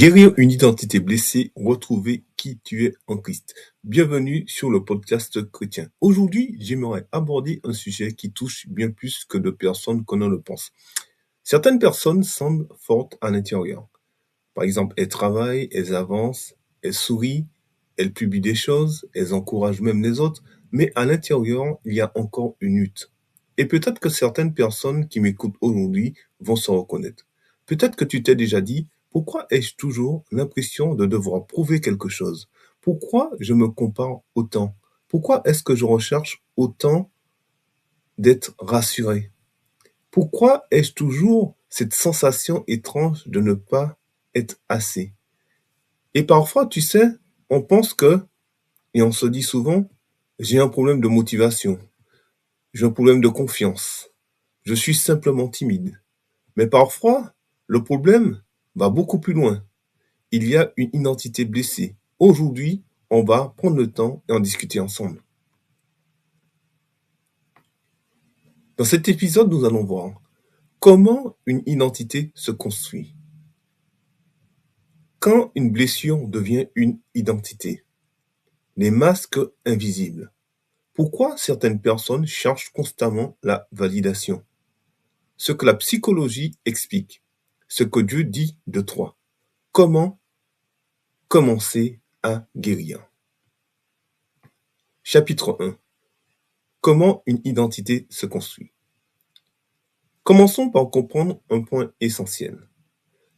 Guérir une identité blessée, retrouver qui tu es en Christ. Bienvenue sur le podcast chrétien. Aujourd'hui, j'aimerais aborder un sujet qui touche bien plus que de personnes qu'on ne le pense. Certaines personnes semblent fortes à l'intérieur. Par exemple, elles travaillent, elles avancent, elles sourient, elles publient des choses, elles encouragent même les autres, mais à l'intérieur, il y a encore une lutte. Et peut-être que certaines personnes qui m'écoutent aujourd'hui vont se reconnaître. Peut-être que tu t'es déjà dit, pourquoi ai-je toujours l'impression de devoir prouver quelque chose? Pourquoi je me compare autant? Pourquoi est-ce que je recherche autant d'être rassuré? Pourquoi ai-je toujours cette sensation étrange de ne pas être assez? Et parfois, tu sais, on pense que, et on se dit souvent, j'ai un problème de motivation, j'ai un problème de confiance, je suis simplement timide. Mais parfois, le problème va beaucoup plus loin. Il y a une identité blessée. Aujourd'hui, on va prendre le temps et en discuter ensemble. Dans cet épisode, nous allons voir comment une identité se construit. Quand une blessure devient une identité. Les masques invisibles. Pourquoi certaines personnes cherchent constamment la validation? Ce que la psychologie explique. Ce que Dieu dit de toi. Comment commencer à guérir? Chapitre 1. Comment une identité se construit? Commençons par comprendre un point essentiel.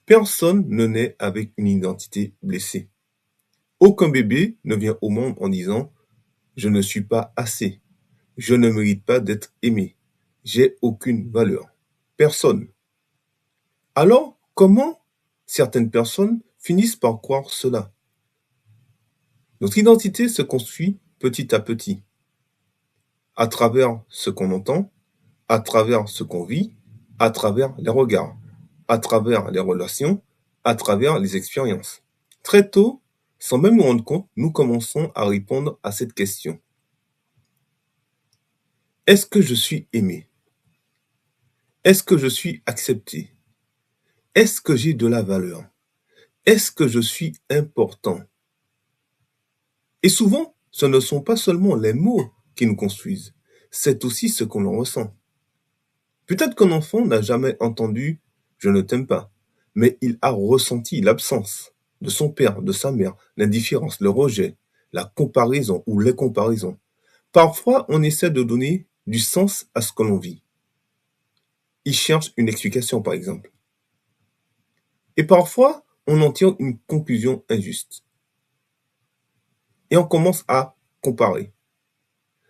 Personne ne naît avec une identité blessée. Aucun bébé ne vient au monde en disant « Je ne suis pas assez, je ne mérite pas d'être aimé, j'ai aucune valeur ». Personne. Alors, comment certaines personnes finissent par croire cela? Notre identité se construit petit à petit, à travers ce qu'on entend, à travers ce qu'on vit, à travers les regards, à travers les relations, à travers les expériences. Très tôt, sans même nous rendre compte, nous commençons à répondre à cette question. Est-ce que je suis aimé? Est-ce que je suis accepté? Est-ce que j'ai de la valeur? Est-ce que je suis important? Et souvent, ce ne sont pas seulement les mots qui nous construisent, c'est aussi ce qu'on en ressent. Peut-être qu'un enfant n'a jamais entendu « je ne t'aime pas », mais il a ressenti l'absence de son père, de sa mère, l'indifférence, le rejet, la comparaison ou les comparaisons. Parfois, on essaie de donner du sens à ce que l'on vit. Il cherche une explication, par exemple. Et parfois, on en tire une conclusion injuste. Et on commence à comparer.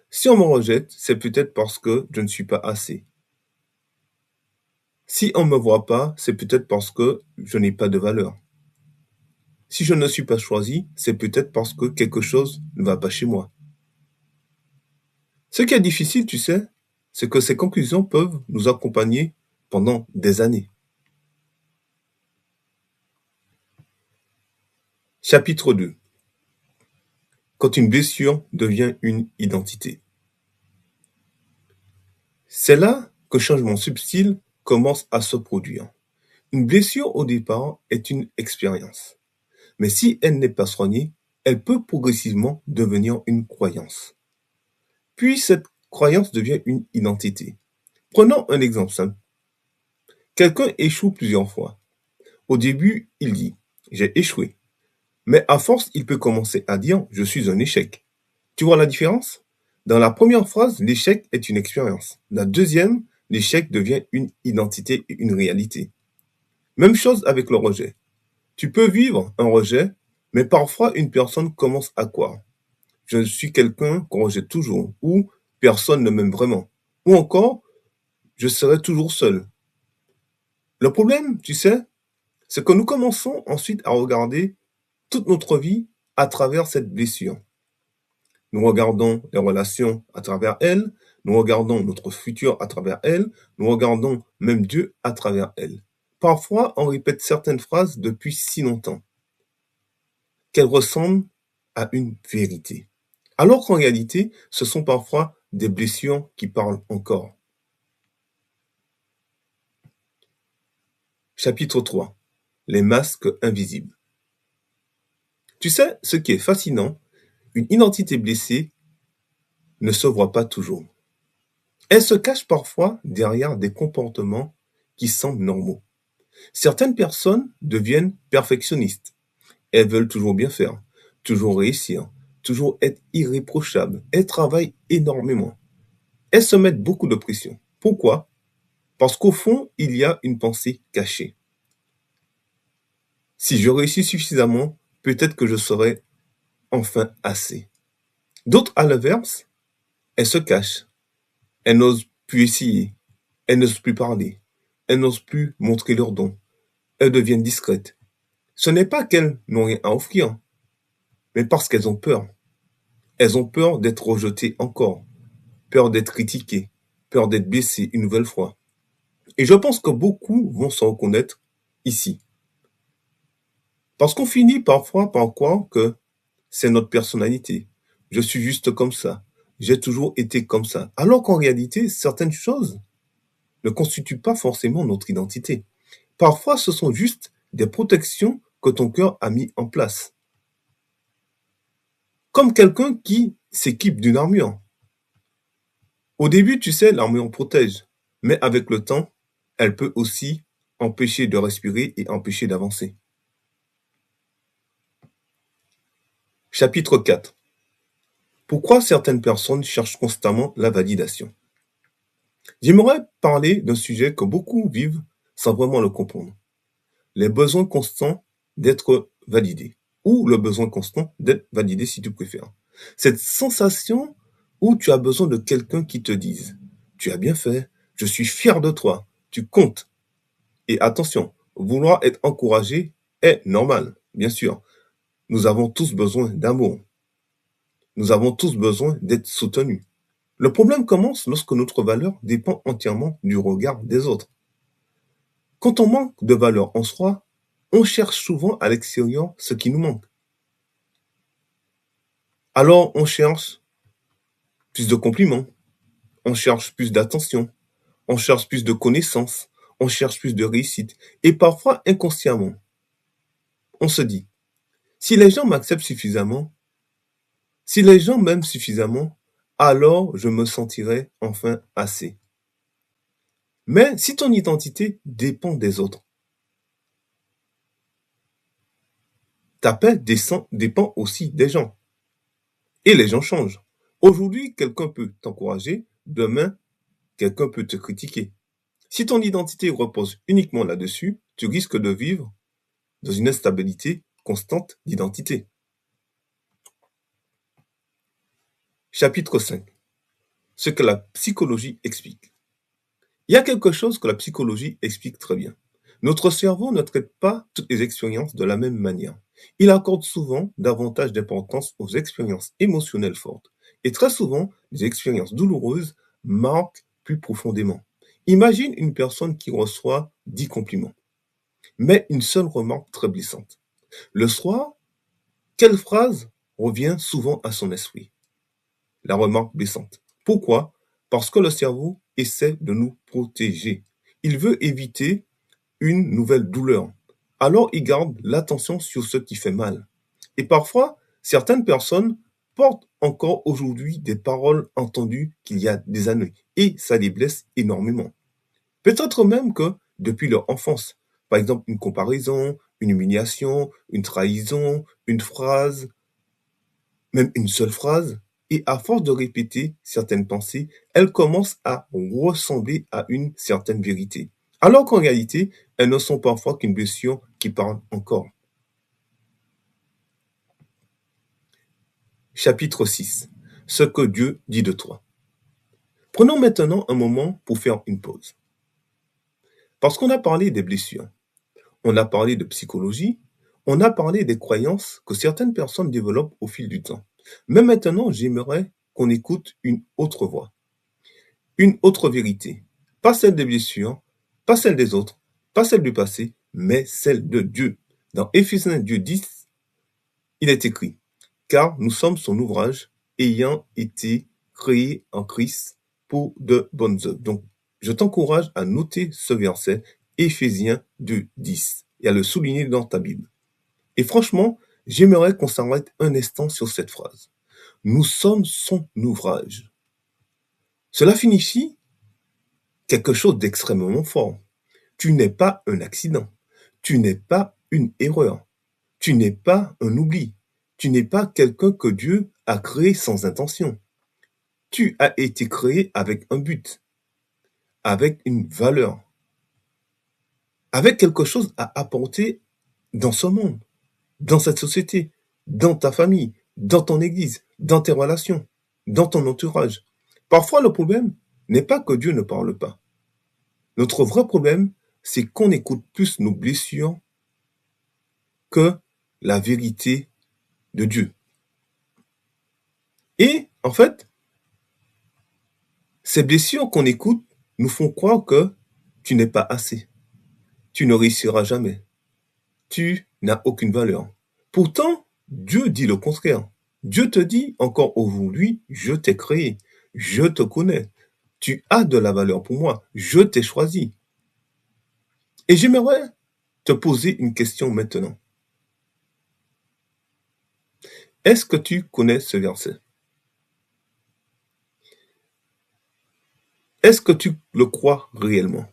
Si on me rejette, c'est peut-être parce que je ne suis pas assez. Si on ne me voit pas, c'est peut-être parce que je n'ai pas de valeur. Si je ne suis pas choisi, c'est peut-être parce que quelque chose ne va pas chez moi. Ce qui est difficile, tu sais, c'est que ces conclusions peuvent nous accompagner pendant des années. Chapitre 2. Quand une blessure devient une identité. C'est là qu'un changement subtil commence à se produire. Une blessure au départ est une expérience. Mais si elle n'est pas soignée, elle peut progressivement devenir une croyance. Puis cette croyance devient une identité. Prenons un exemple simple. Quelqu'un échoue plusieurs fois. Au début, il dit « j'ai échoué ». Mais à force, il peut commencer à dire « je suis un échec ». Tu vois la différence? Dans la première phrase, l'échec est une expérience. La deuxième, l'échec devient une identité et une réalité. Même chose avec le rejet. Tu peux vivre un rejet, mais parfois une personne commence à croire. Je suis quelqu'un qu'on rejette toujours, ou personne ne m'aime vraiment, ou encore je serai toujours seul. Le problème, tu sais, c'est que nous commençons ensuite à regarder toute notre vie à travers cette blessure. Nous regardons les relations à travers elle, nous regardons notre futur à travers elle, nous regardons même Dieu à travers elle. Parfois, on répète certaines phrases depuis si longtemps qu'elles ressemblent à une vérité. Alors qu'en réalité, ce sont parfois des blessures qui parlent encore. Chapitre 3. Les masques invisibles. Tu sais, ce qui est fascinant, une identité blessée ne se voit pas toujours. Elle se cache parfois derrière des comportements qui semblent normaux. Certaines personnes deviennent perfectionnistes. Elles veulent toujours bien faire, toujours réussir, toujours être irréprochables. Elles travaillent énormément. Elles se mettent beaucoup de pression. Pourquoi? Parce qu'au fond, il y a une pensée cachée. Si je réussis suffisamment, peut-être que je serai enfin assez. D'autres, à l'inverse, elles se cachent. Elles n'osent plus essayer. Elles n'osent plus parler. Elles n'osent plus montrer leurs dons. Elles deviennent discrètes. Ce n'est pas qu'elles n'ont rien à offrir, mais parce qu'elles ont peur. Elles ont peur d'être rejetées encore, peur d'être critiquées, peur d'être blessées une nouvelle fois. Et je pense que beaucoup vont se reconnaître ici. Parce qu'on finit parfois par croire que c'est notre personnalité. Je suis juste comme ça. J'ai toujours été comme ça. Alors qu'en réalité, certaines choses ne constituent pas forcément notre identité. Parfois, ce sont juste des protections que ton cœur a mis en place. Comme quelqu'un qui s'équipe d'une armure. Au début, tu sais, l'armure protège. Mais avec le temps, elle peut aussi empêcher de respirer et empêcher d'avancer. Chapitre 4. Pourquoi certaines personnes cherchent constamment la validation? J'aimerais parler d'un sujet que beaucoup vivent sans vraiment le comprendre. Les besoins constants d'être validés. Ou le besoin constant d'être validé si tu préfères. Cette sensation où tu as besoin de quelqu'un qui te dise « Tu as bien fait, je suis fier de toi, tu comptes ». Et attention, vouloir être encouragé est normal, bien sûr. Nous avons tous besoin d'amour. Nous avons tous besoin d'être soutenus. Le problème commence lorsque notre valeur dépend entièrement du regard des autres. Quand on manque de valeur en soi, on cherche souvent à l'extérieur ce qui nous manque. Alors on cherche plus de compliments, on cherche plus d'attention, on cherche plus de connaissances, on cherche plus de réussite. Et parfois, inconsciemment, on se dit, si les gens m'acceptent suffisamment, si les gens m'aiment suffisamment, alors je me sentirai enfin assez. Mais si ton identité dépend des autres, ta paix dépend aussi des gens. Et les gens changent. Aujourd'hui, quelqu'un peut t'encourager, demain, quelqu'un peut te critiquer. Si ton identité repose uniquement là-dessus, tu risques de vivre dans une instabilité constante d'identité. Chapitre 5. Ce que la psychologie explique. Il y a quelque chose que la psychologie explique très bien. Notre cerveau ne traite pas toutes les expériences de la même manière. Il accorde souvent davantage d'importance aux expériences émotionnelles fortes. Et très souvent, les expériences douloureuses marquent plus profondément. Imagine une personne qui reçoit 10 compliments, mais une seule remarque très blessante. Le soir, quelle phrase revient souvent à son esprit? La remarque blessante. Pourquoi? Parce que le cerveau essaie de nous protéger. Il veut éviter une nouvelle douleur. Alors il garde l'attention sur ce qui fait mal. Et parfois, certaines personnes portent encore aujourd'hui des paroles entendues qu'il y a des années. Et ça les blesse énormément. Peut-être même que depuis leur enfance, par exemple une comparaison, une humiliation, une trahison, une phrase, même une seule phrase, et à force de répéter certaines pensées, elles commencent à ressembler à une certaine vérité. Alors qu'en réalité, elles ne sont parfois qu'une blessure qui parle encore. Chapitre 6. Ce que Dieu dit de toi. Prenons maintenant un moment pour faire une pause. Parce qu'on a parlé des blessures, on a parlé de psychologie, on a parlé des croyances que certaines personnes développent au fil du temps. Mais maintenant, j'aimerais qu'on écoute une autre voix, une autre vérité. Pas celle des blessures, pas celle des autres, pas celle du passé, mais celle de Dieu. Dans Éphésiens 2:10, il est écrit, car nous sommes son ouvrage, ayant été créés en Christ pour de bonnes œuvres. Donc, je t'encourage à noter ce verset, Éphésiens 2:10, et à le souligner dans ta Bible. Et franchement, j'aimerais qu'on s'arrête un instant sur cette phrase. Nous sommes son ouvrage. Cela signifie quelque chose d'extrêmement fort. Tu n'es pas un accident. Tu n'es pas une erreur. Tu n'es pas un oubli. Tu n'es pas quelqu'un que Dieu a créé sans intention. Tu as été créé avec un but, avec une valeur, avec quelque chose à apporter dans ce monde, dans cette société, dans ta famille, dans ton église, dans tes relations, dans ton entourage. Parfois, le problème n'est pas que Dieu ne parle pas. Notre vrai problème, c'est qu'on écoute plus nos blessures que la vérité de Dieu. Et en fait, ces blessures qu'on écoute nous font croire que tu n'es pas assez, tu ne réussiras jamais, tu n'as aucune valeur. Pourtant, Dieu dit le contraire. Dieu te dit encore aujourd'hui, je t'ai créé, je te connais, tu as de la valeur pour moi, je t'ai choisi. Et j'aimerais te poser une question maintenant. Est-ce que tu connais ce verset? Est-ce que tu le crois réellement?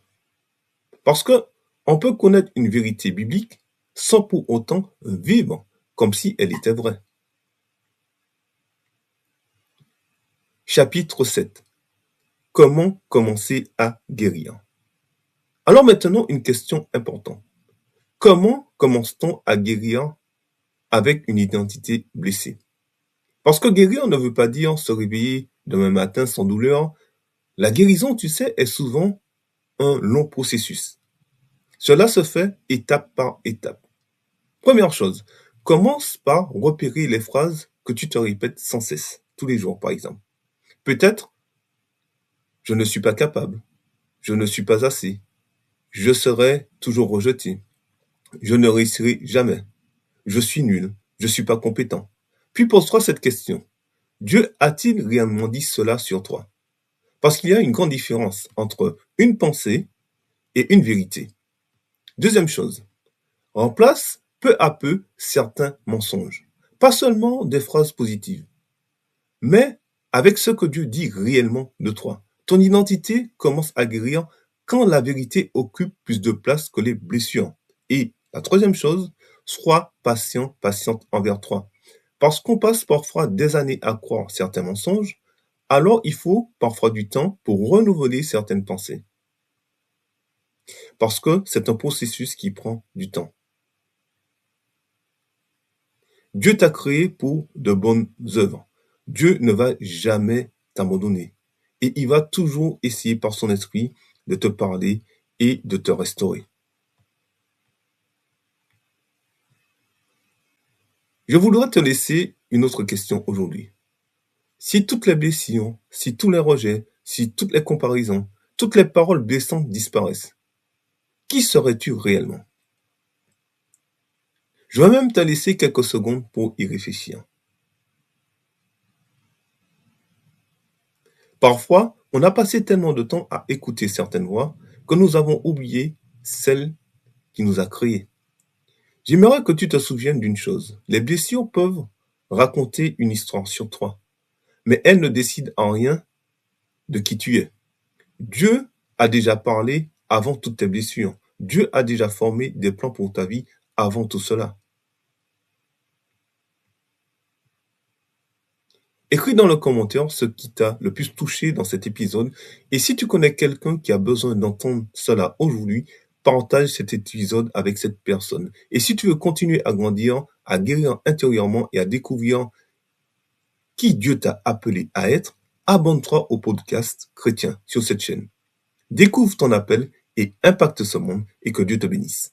Parce que on peut connaître une vérité biblique sans pour autant vivre comme si elle était vraie. Chapitre 7. Comment commencer à guérir? Alors maintenant, une question importante. Comment commence-t-on à guérir avec une identité blessée? Parce que guérir ne veut pas dire se réveiller demain matin sans douleur. La guérison, tu sais, est souvent un long processus. Cela se fait étape par étape. Première chose, commence par repérer les phrases que tu te répètes sans cesse, tous les jours par exemple. Peut-être, je ne suis pas capable, je ne suis pas assez, je serai toujours rejeté, je ne réussirai jamais, je suis nul, je ne suis pas compétent. Puis pose-toi cette question. Dieu a-t-il réellement dit cela sur toi? Parce qu'il y a une grande différence entre une pensée et une vérité. Deuxième chose, remplace peu à peu certains mensonges. Pas seulement des phrases positives, mais avec ce que Dieu dit réellement de toi. Ton identité commence à guérir quand la vérité occupe plus de place que les blessures. Et la troisième chose, sois patient, patiente envers toi. Parce qu'on passe parfois des années à croire certains mensonges, alors il faut parfois du temps pour renouveler certaines pensées. Parce que c'est un processus qui prend du temps. Dieu t'a créé pour de bonnes œuvres. Dieu ne va jamais t'abandonner. Et il va toujours essayer par son esprit de te parler et de te restaurer. Je voudrais te laisser une autre question aujourd'hui. Si toutes les blessures, si tous les rejets, si toutes les comparaisons, toutes les paroles blessantes disparaissent, qui serais-tu réellement? Je vais même te laisser quelques secondes pour y réfléchir. Parfois, on a passé tellement de temps à écouter certaines voix que nous avons oublié celle qui nous a créés. J'aimerais que tu te souviennes d'une chose. Les blessures peuvent raconter une histoire sur toi, mais elles ne décident en rien de qui tu es. Dieu a déjà parlé avant toutes tes blessures. Dieu a déjà formé des plans pour ta vie avant tout cela. Écris dans le commentaire ce qui t'a le plus touché dans cet épisode. Et si tu connais quelqu'un qui a besoin d'entendre cela aujourd'hui, partage cet épisode avec cette personne. Et si tu veux continuer à grandir, à guérir intérieurement et à découvrir qui Dieu t'a appelé à être, abonne-toi au podcast chrétien sur cette chaîne. Découvre ton appel et impacte ce monde et que Dieu te bénisse.